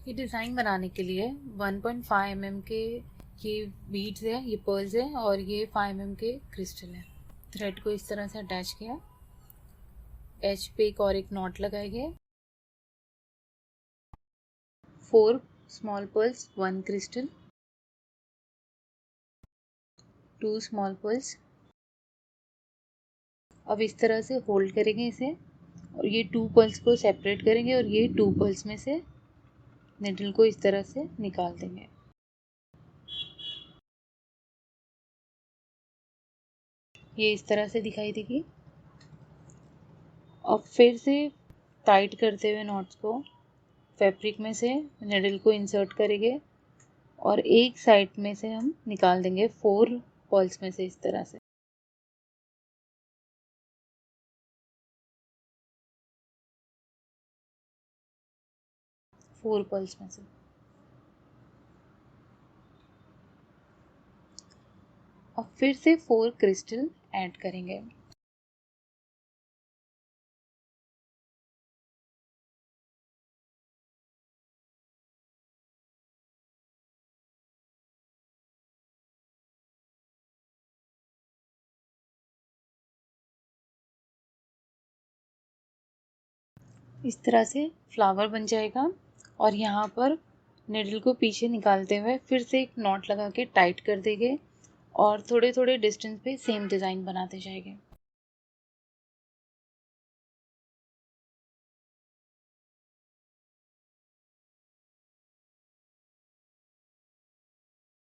ये डिज़ाइन बनाने के लिए 1.5 mm के ये बीड्स है, ये पर्ल्स है और ये 5 mm के क्रिस्टल है। थ्रेड को इस तरह से अटैच किया, एज पे एक और एक नॉट लगाएंगे। 4 small pearls, 1 crystal, 2 small pearls. अब इस तरह से होल्ड करेंगे इसे और ये 2 पर्ल्स को सेपरेट करेंगे और ये 2 पर्ल्स में से निडल को इस तरह से निकाल देंगे। ये इस तरह से दिखाई देगी। अब फिर से टाइट करते हुए नॉट्स को फैब्रिक में से निडल को इंसर्ट करेंगे और एक साइड में से हम निकाल देंगे 4 पर्ल्स में से इस तरह से। 4 पर्ल्स में से। अब फिर से 4 क्रिस्टल ऐड करेंगे। इस तरह से फ्लावर बन जाएगा और यहाँ पर निडल को पीछे निकालते हुए फिर से एक नॉट लगा के टाइट कर देंगे और थोड़े थोड़े डिस्टेंस पे सेम डिज़ाइन बनाते जाएंगे।